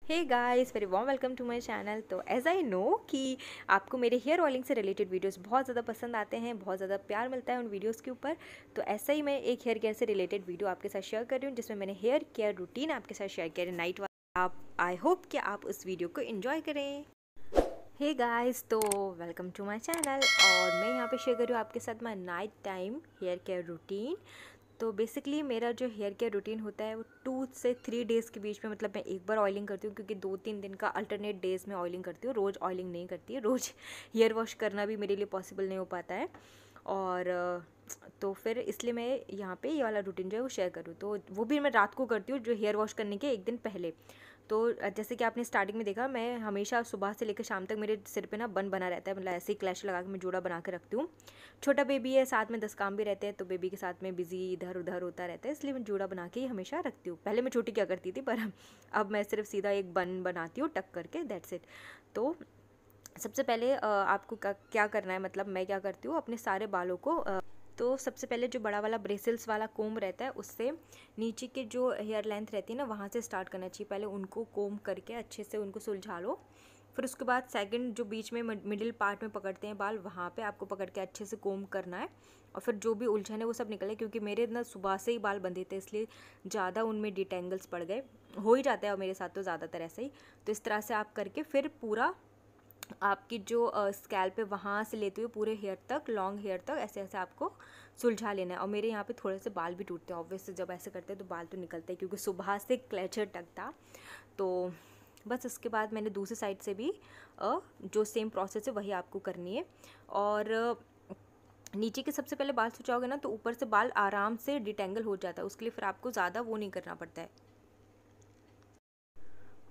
Hey guys, very warm welcome to my channel. तो as I know कि आपको मेरे हेयर ऑयलिंग से रिलेटेड वीडियोस बहुत ज़्यादा पसंद आते हैं, बहुत ज़्यादा प्यार मिलता है उन वीडियोस के ऊपर। तो ऐसा ही मैं एक हेयर केयर से रिलेटेड वीडियो आपके साथ शेयर कर रही हूँ, जिसमें मैंने हेयर केयर रूटीन आपके साथ शेयर किया है नाइट वाला। आप आई होप कि आप उस वीडियो को एंजॉय करें। हे गाइस, तो वेलकम टू माय चैनल और मैं यहाँ पे शेयर कर रही हूँ आपके साथ my night time here care routine. तो बेसिकली मेरा जो हेयर केयर रूटीन होता है वो 2 से 3 डेज़ के बीच में, मतलब मैं एक बार ऑयलिंग करती हूँ, क्योंकि 2-3 दिन का अल्टरनेट डेज़ में ऑयलिंग करती हूँ। रोज़ ऑयलिंग नहीं करती है, रोज़ हेयर वॉश करना भी मेरे लिए पॉसिबल नहीं हो पाता है। और तो फिर इसलिए मैं यहाँ पे ये वाला रूटीन जो है वो शेयर करूँ, तो वो भी मैं रात को करती हूँ, जो हेयर वॉश करने के एक दिन पहले। तो जैसे कि आपने स्टार्टिंग में देखा, मैं हमेशा सुबह से लेकर शाम तक मेरे सिर पे ना बन बना रहता है, मतलब ऐसे ही क्लैश लगा के मैं जोड़ा बना के रखती हूँ। छोटा बेबी है, साथ में 10 काम भी रहते हैं, तो बेबी के साथ में बिजी इधर उधर होता रहता है, इसलिए मैं जोड़ा बना के ही हमेशा रखती हूँ। पहले मैं छोटी क्या करती थी, पर अब मैं सिर्फ सीधा एक बन बनाती हूँ टक करके, दैट्स इट। तो सबसे पहले आपको क्या करना है, मतलब मैं क्या करती हूँ अपने सारे बालों को, तो सबसे पहले जो बड़ा वाला ब्रेसल्स वाला कोम रहता है, उससे नीचे के जो हेयर लेंथ रहती है ना, वहाँ से स्टार्ट करना चाहिए। पहले उनको कोम करके अच्छे से उनको सुलझा लो। फिर उसके बाद सेकंड जो बीच में मिडिल पार्ट में पकड़ते हैं बाल, वहाँ पे आपको पकड़ के अच्छे से कोम करना है। और फिर जो भी उलझन है वो सब निकले, क्योंकि मेरे ना सुबह से ही बाल बंधे थे, इसलिए ज़्यादा उनमें डिटेंगल्स पड़ गए। हो ही जाता है और मेरे साथ तो ज़्यादातर ऐसे ही। तो इस तरह से आप करके फिर पूरा आपकी जो स्कैल्प है वहाँ से लेते हुए पूरे हेयर तक, लॉन्ग हेयर तक ऐसे ऐसे आपको सुलझा लेना है। और मेरे यहाँ पे थोड़े से बाल भी टूटते हैं, ऑब्वियसली जब ऐसे करते हैं तो बाल तो निकलते हैं, क्योंकि सुबह से क्लेचर टक था। तो बस इसके बाद मैंने दूसरी साइड से भी जो सेम प्रोसेस है वही आपको करनी है। और नीचे के सबसे पहले बाल सुलझाओगे ना, तो ऊपर से बाल आराम से डिटेंगल हो जाता है, उसके लिए फिर आपको ज़्यादा वो नहीं करना पड़ता है।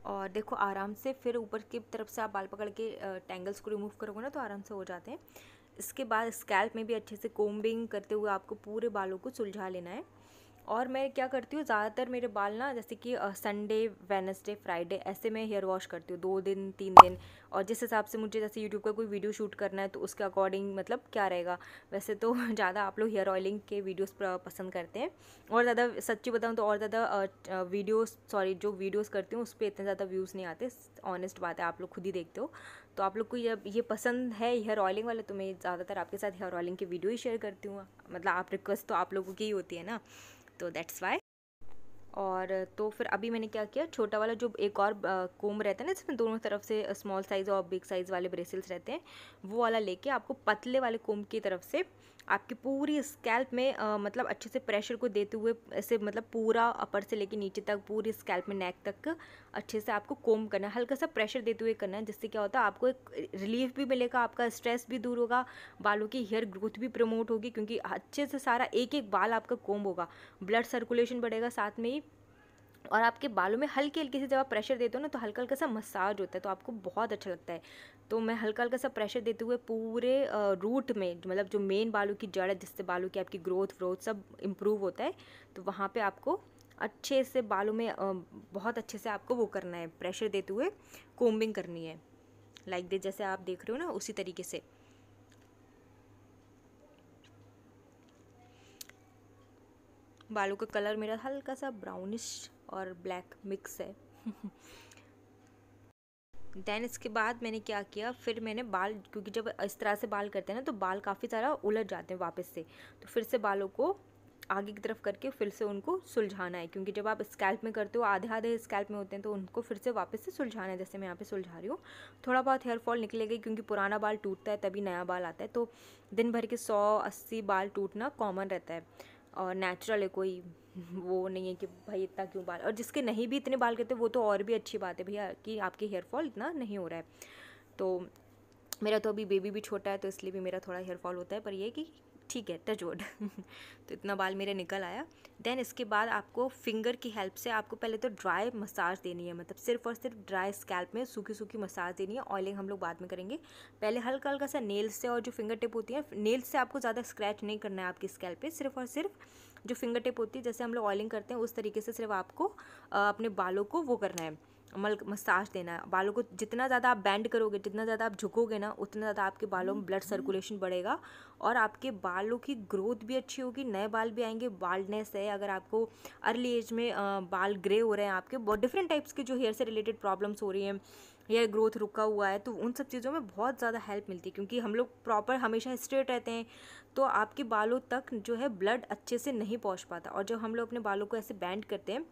और देखो आराम से फिर ऊपर की तरफ से आप बाल पकड़ के टेंगल्स को रिमूव करोगे ना, तो आराम से हो जाते हैं। इसके बाद स्कैल्प में भी अच्छे से कोम्बिंग करते हुए आपको पूरे बालों को सुलझा लेना है। और मैं क्या करती हूँ, ज़्यादातर मेरे बाल ना, जैसे कि संडे, वेडनेसडे, फ्राइडे ऐसे मैं हेयर वॉश करती हूँ, 2 दिन 3 दिन। और जिस हिसाब से मुझे जैसे यूट्यूब का कोई वीडियो शूट करना है, तो उसके अकॉर्डिंग मतलब क्या रहेगा। वैसे तो ज़्यादा आप लोग हेयर ऑयलिंग के वीडियोस पसंद करते हैं, और ज़्यादा सच्ची बताऊँ तो और ज़्यादा वीडियोस, सॉरी, जो वीडियोस करती हूँ उस पर इतने ज़्यादा व्यूज़ नहीं आते। ऑनेस्ट बात है, आप लोग खुद ही देखते हो। तो आप लोग को ये पसंद है हेयर ऑयलिंग वाले, तो मैं ज़्यादातर आपके साथ हेयर ऑयलिंग की वीडियो ही शेयर करती हूँ। मतलब आप रिक्वेस्ट तो आप लोगों की ही होती है ना, तो दैट्स वाई। और तो फिर अभी मैंने क्या किया, छोटा वाला जो एक और कोम रहता है ना, जिसमें दोनों तरफ से स्मॉल साइज़ और बिग साइज़ वाले ब्रेसल्स रहते हैं, वो वाला लेके आपको पतले वाले कोम की तरफ से आपकी पूरी स्कैल्प में मतलब अच्छे से प्रेशर को देते हुए, ऐसे मतलब पूरा अपर से लेके नीचे तक पूरी स्कैल्प में नेक तक अच्छे से आपको कोम करना है, हल्का सा प्रेशर देते हुए करना है। जिससे क्या होता है, आपको एक रिलीफ भी मिलेगा, आपका स्ट्रेस भी दूर होगा, बालों की हेयर ग्रोथ भी प्रमोट होगी, क्योंकि अच्छे से सारा एक एक बाल आपका कोम होगा, ब्लड सर्कुलेशन बढ़ेगा साथ में ही। और आपके बालों में हल्के हल्के से जब आप प्रेशर देते हो ना, तो हल्का हल्का सा मसाज होता है, तो आपको बहुत अच्छा लगता है। तो मैं हल्का हल्का सा प्रेशर देते हुए पूरे रूट में, मतलब जो मेन बालों की जड़ है, जिससे बालों की आपकी ग्रोथ व्रोथ सब इम्प्रूव होता है, तो वहाँ पे आपको अच्छे से बालों में बहुत अच्छे से आपको वो करना है, प्रेशर देते हुए कोम्बिंग करनी है, लाइक दिस, जैसे आप देख रहे हो ना उसी तरीके से। बालों का कलर मेरा हल्का सा ब्राउनिश और ब्लैक मिक्स है। देन इसके बाद मैंने क्या किया, फिर मैंने बाल, क्योंकि जब इस तरह से बाल करते हैं ना, तो बाल काफ़ी सारा उलझ जाते हैं वापस से, तो फिर से बालों को आगे की तरफ करके फिर से उनको सुलझाना है, क्योंकि जब आप स्कैल्प में करते हो आधे आधे स्कैल्प में होते हैं, तो उनको फिर से वापस से सुलझाना है, जैसे मैं यहाँ पे सुलझा रही हूँ। थोड़ा बहुत हेयर फॉल निकलेगा, क्योंकि पुराना बाल टूटता है तभी नया बाल आता है, तो दिन भर के 100-80 बाल टूटना कॉमन रहता है और नेचुरल है, कोई वो नहीं है कि भाई इतना क्यों बाल। और जिसके नहीं भी इतने बाल करते, वो तो और भी अच्छी बात है भैया कि आपके हेयर फॉल इतना नहीं हो रहा है। तो मेरा तो अभी बेबी भी छोटा है, तो इसलिए भी मेरा थोड़ा हेयर फॉल होता है, पर ये कि ठीक है, टच वुड। तो इतना बाल मेरे निकल आया। देन इसके बाद आपको फिंगर की हेल्प से आपको पहले तो ड्राई मसाज देनी है, मतलब सिर्फ और सिर्फ ड्राई स्कैल्प में सूखी सूखी मसाज देनी है। ऑयलिंग हम लोग बाद में करेंगे, पहले हल्का हल्का सा नेल्स से, और जो फिंगर टिप होती है, नेल्स से आपको ज़्यादा स्क्रैच नहीं करना है आपकी स्कैल्प पे, सिर्फ और सिर्फ जो फिंगर टिप होती है, जैसे हम लोग ऑयलिंग करते हैं उस तरीके से सिर्फ आपको अपने बालों को वो करना है, मसाज देना है। बालों को जितना ज़्यादा आप बेंड करोगे, जितना ज़्यादा आप झुकोगे ना, उतना ज़्यादा आपके बालों में ब्लड सर्कुलेशन बढ़ेगा और आपके बालों की ग्रोथ भी अच्छी होगी, नए बाल भी आएंगे। बाल्डनेस है, अगर आपको अर्ली एज में बाल ग्रे हो रहे हैं, आपके बहुत डिफरेंट टाइप्स के जो हेयर से रिलेटेड प्रॉब्लम्स हो रही हैं, हेयर ग्रोथ रुका हुआ है, तो उन सब चीज़ों में बहुत ज़्यादा हेल्प मिलती है। क्योंकि हम लोग प्रॉपर हमेशा स्ट्रेट रहते हैं तो आपके बालों तक जो है ब्लड अच्छे से नहीं पहुंच पाता, और जब हम लोग अपने बालों को ऐसे बैंड करते हैं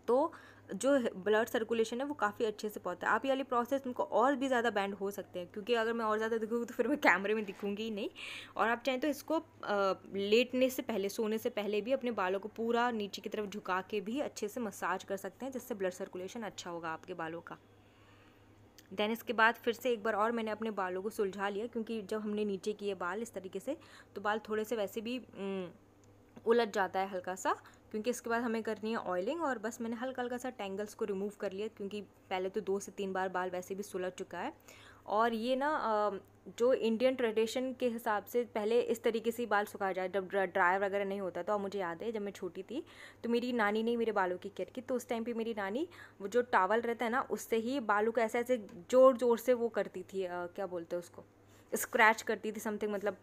तो जो ब्लड सर्कुलेशन है वो काफ़ी अच्छे से पहुंचता है। आप ये वाली प्रोसेस उनको और भी ज़्यादा बैंड हो सकते हैं, क्योंकि अगर मैं और ज़्यादा दिखूँगी तो फिर मैं कैमरे में दिखूँगी ही नहीं। और आप चाहें तो इसको लेटने से पहले, सोने से पहले भी अपने बालों को पूरा नीचे की तरफ झुका के भी अच्छे से मसाज कर सकते हैं, जिससे ब्लड सर्कुलेशन अच्छा होगा आपके बालों का। देन इसके बाद फिर से एक बार और मैंने अपने बालों को सुलझा लिया, क्योंकि जब हमने नीचे किए बाल इस तरीके से तो बाल थोड़े से वैसे भी उलझ जाता है हल्का सा, क्योंकि इसके बाद हमें करनी है ऑयलिंग। और बस मैंने हल्का हल्का सा टेंगल्स को रिमूव कर लिया, क्योंकि पहले तो 2 से 3 बार बाल वैसे भी सुलझ चुका है। और ये ना जो इंडियन ट्रेडिशन के हिसाब से पहले इस तरीके से ही बाल सुखाया जाए, जब ड्रायर वगैरह नहीं होता। तो अब मुझे याद है जब मैं छोटी थी तो मेरी नानी ने मेरे बालों की केयर की, तो उस टाइम पे मेरी नानी वो जो टॉवल रहता है ना उससे ही बालों को ऐसे ऐसे जोर जोर से वो करती थी, क्या बोलते हैं उसको, स्क्रैच करती थी समथिंग, मतलब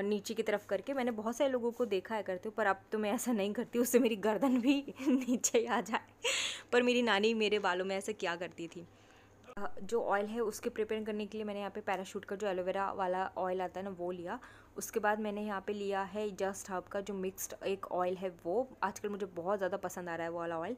नीचे की तरफ करके। मैंने बहुत सारे लोगों को देखा है करते हुए, पर अब तो मैं ऐसा नहीं करती, उससे मेरी गर्दन भी नीचे आ जाए। पर मेरी नानी मेरे बालों में ऐसा क्या करती थी। जो ऑयल है उसके प्रिपेयर करने के लिए मैंने यहाँ पे पैराशूट का जो एलोवेरा वाला ऑयल आता है ना वो लिया। उसके बाद मैंने यहाँ पे लिया है जस्ट हर्ब का जो मिक्स्ड एक ऑयल है, वो आजकल मुझे बहुत ज़्यादा पसंद आ रहा है वो वाला ऑयल।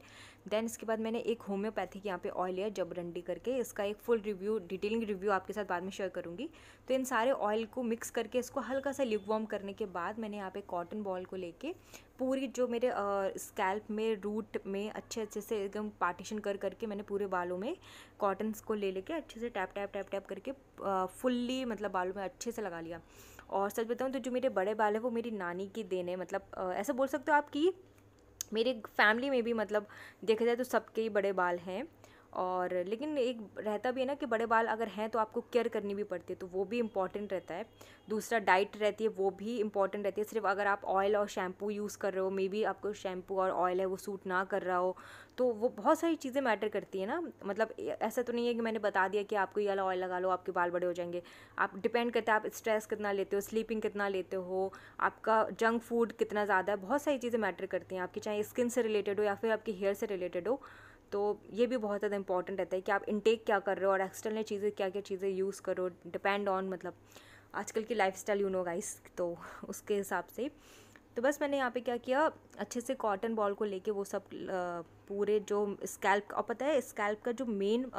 देन इसके बाद मैंने एक होम्योपैथिक यहाँ पे ऑयल लिया जबरंडी करके, इसका एक फुल रिव्यू, डिटेलिंग रिव्यू आपके साथ बाद में शेयर करूँगी। तो इन सारे ऑयल को मिक्स करके इसको हल्का सा लिप वार्म करने के बाद मैंने यहाँ पे कॉटन बॉल को लेके पूरी जो मेरे स्कैल्प में रूट में अच्छे से एकदम पार्टीशन कर करके मैंने पूरे बालों में कॉटन को ले लेके अच्छे से टैप टैप टैप टैप करके फुल्ली मतलब बालों में अच्छे से लगा लिया। और सच बताऊँ तो जो मेरे बड़े बाल है वो मेरी नानी की देन है, मतलब ऐसा बोल सकते हो आप कि मेरे फैमिली में भी मतलब देखा जाए तो सबके ही बड़े बाल हैं। और लेकिन एक रहता भी है ना कि बड़े बाल अगर हैं तो आपको केयर करनी भी पड़ती है, तो वो भी इम्पॉर्टेंट रहता है। दूसरा डाइट रहती है, वो भी इम्पॉर्टेंट रहती है। सिर्फ अगर आप ऑयल और शैम्पू यूज़ कर रहे हो, मे बी आपको शैम्पू और ऑयल है वो सूट ना कर रहा हो, तो वो बहुत सारी चीज़ें मैटर करती है ना। मतलब ऐसा तो नहीं है कि मैंने बता दिया कि आपको ये वाला ऑयल लगा लो आपके बाल बड़े हो जाएंगे। आप डिपेंड करता है आप स्ट्रेस कितना लेते हो, स्लीपिंग कितना लेते हो, आपका जंक फूड कितना ज़्यादा है, बहुत सारी चीज़ें मैटर करती हैं आपकी, चाहे स्किन से रिलेटेड हो या फिर आपकी हेयर से रिलेटेड हो। तो ये भी बहुत ज़्यादा इंपॉर्टेंट रहता है कि आप इनटेक क्या कर रहे हो और एक्सटर्नल चीज़ें क्या क्या चीज़ें यूज़ करो, डिपेंड ऑन मतलब आजकल की लाइफस्टाइल यू नो गाइस, तो उसके हिसाब से। तो बस मैंने यहाँ पे क्या किया, अच्छे से कॉटन बॉल को लेके वो सब पूरे जो स्कैल्प, और पता है स्कैल्प का जो मेन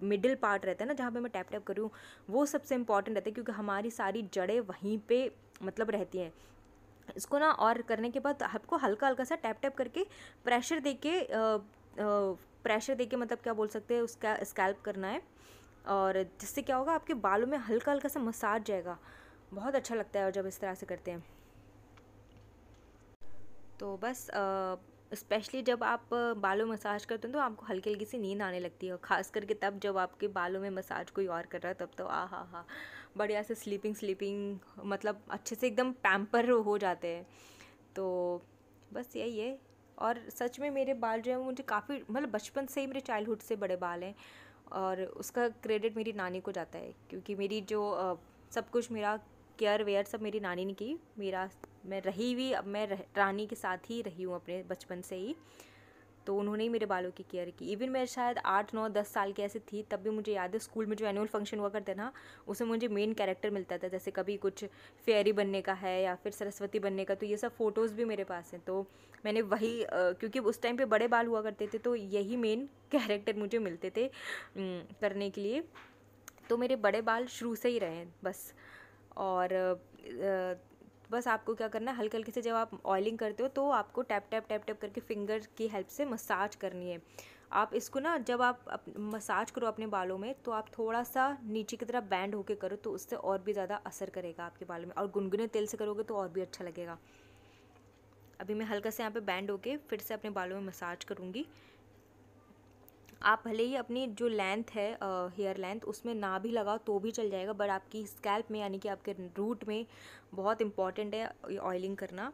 मिडिल पार्ट रहता है ना जहाँ पे मैं टैप टैप कर रही हूँ, वो सबसे इम्पॉर्टेंट रहता है, क्योंकि हमारी सारी जड़ें वहीं पे मतलब रहती हैं। इसको ना और करने के बाद आपको हल्का हल्का सा टैप टैप करके प्रेशर देके मतलब क्या बोल सकते हैं, उसका स्कैल्प करना है। और जिससे क्या होगा, आपके बालों में हल्का हल्का सा मसाज जाएगा, बहुत अच्छा लगता है और जब इस तरह से करते हैं। तो बस स्पेशली जब आप बालों में मसाज करते हैं तो आपको हल्की हल्की सी नींद आने लगती है, और ख़ास करके तब जब आपके बालों में मसाज कोई और कर रहा है, तब तो आ हा हा बढ़िया से स्लीपिंग मतलब अच्छे से एकदम पैम्पर हो जाते हैं। तो बस यही है। और सच में मेरे बाल जो है वो मुझे काफ़ी मतलब बचपन से ही, मेरे चाइल्डहुड से बड़े बाल हैं, और उसका क्रेडिट मेरी नानी को जाता है, क्योंकि मेरी जो सब कुछ मेरा केयर वेयर सब मेरी नानी ने की। मेरा मैं रही हुई, अब मैं रानी के साथ ही रही हूँ अपने बचपन से ही, तो उन्होंने ही मेरे बालों की केयर की। इवन मैं शायद 8 9 10 साल की ऐसी थी, तब भी मुझे याद है स्कूल में जो एनुअल फंक्शन हुआ करते ना, उसमें मुझे मेन कैरेक्टर मिलता था, जैसे कभी कुछ फेयरी बनने का है या फिर सरस्वती बनने का, तो ये सब फ़ोटोज़ भी मेरे पास हैं। तो मैंने वही क्योंकि उस टाइम पे बड़े बाल हुआ करते थे, तो यही मेन कैरेक्टर मुझे मिलते थे करने के लिए। तो मेरे बड़े बाल शुरू से ही रहे हैं बस। और बस आपको क्या करना है, हल्के हल्के से जब आप ऑयलिंग करते हो तो आपको टैप टैप टैप टैप करके फिंगर की हेल्प से मसाज करनी है। आप इसको ना जब आप मसाज करो अपने बालों में, तो आप थोड़ा सा नीचे की तरफ बैंड होके करो, तो उससे और भी ज़्यादा असर करेगा आपके बालों में, और गुनगुने तेल से करोगे तो और भी अच्छा लगेगा। अभी मैं हल्का से यहाँ पे बैंड होके फिर से अपने बालों में मसाज करूँगी। आप भले ही अपनी जो लेंथ है हेयर लेंथ उसमें ना भी लगाओ तो भी चल जाएगा, बट आपकी स्कैल्प में यानी कि आपके रूट में बहुत इंपॉर्टेंट है ऑयलिंग करना।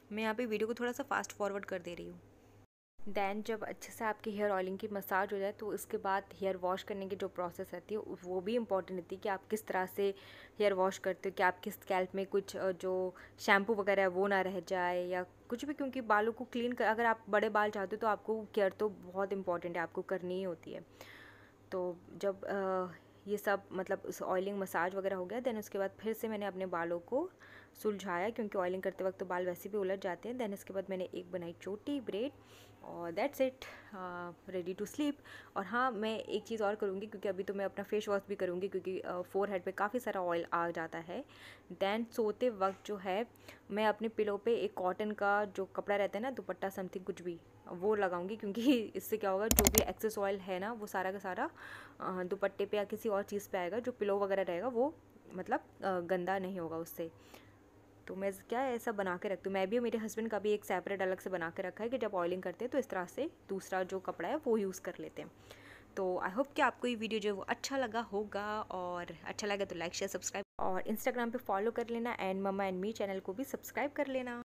मैं यहाँ पे वीडियो को थोड़ा सा फास्ट फॉरवर्ड कर दे रही हूँ। देन जब अच्छे से आपकी हेयर ऑयलिंग की मसाज हो जाए तो उसके बाद हेयर वॉश करने की जो प्रोसेस रहती है वो भी इम्पॉर्टेंट रहती है कि आप किस तरह से हेयर वॉश करते हो, कि आपके स्कैल्प में कुछ जो शैम्पू वगैरह है वो ना रह जाए या कुछ भी, क्योंकि बालों को क्लीन कर, अगर आप बड़े बाल चाहते हो तो आपको केयर तो बहुत इंपॉर्टेंट है, आपको करनी ही होती है। तो जब ये सब मतलब उस ऑयलिंग मसाज वगैरह हो गया, देन उसके बाद फिर से मैंने अपने बालों को सुलझाया, क्योंकि ऑयलिंग करते वक्त तो बाल वैसे भी उलझ जाते हैं। देन इसके बाद मैंने एक बनाई छोटी ब्रेड और that's it, ready to sleep. और हाँ, मैं एक चीज़ और करूँगी, क्योंकि अभी तो मैं अपना फेस वॉश भी करूँगी, क्योंकि फोर हेड पर काफ़ी सारा ऑयल आ जाता है। देन सोते वक्त जो है मैं अपने पिलो पे एक कॉटन का जो कपड़ा रहता है ना, दुपट्टा समथिंग कुछ भी, वो लगाऊंगी, क्योंकि इससे क्या होगा, जो भी एक्सेस ऑयल है ना वो सारा का सारा दुपट्टे पे या किसी और चीज़ पे आएगा, जो पिलो वगैरह रहेगा वो मतलब गंदा नहीं होगा उससे। तो मैं क्या है ऐसा बना के रखती हूँ, मैं भी और मेरे हस्बैंड का भी एक सेपरेट अलग से बना के रखा है कि जब ऑयलिंग करते हैं तो इस तरह से दूसरा जो कपड़ा है वो यूज़ कर लेते हैं। तो आई होप कि आपको ये वीडियो जो है वो अच्छा लगा होगा, और अच्छा लगा तो लाइक शेयर सब्सक्राइब और इंस्टाग्राम पे फॉलो कर लेना, and mamma and me channel को भी सब्सक्राइब कर लेना।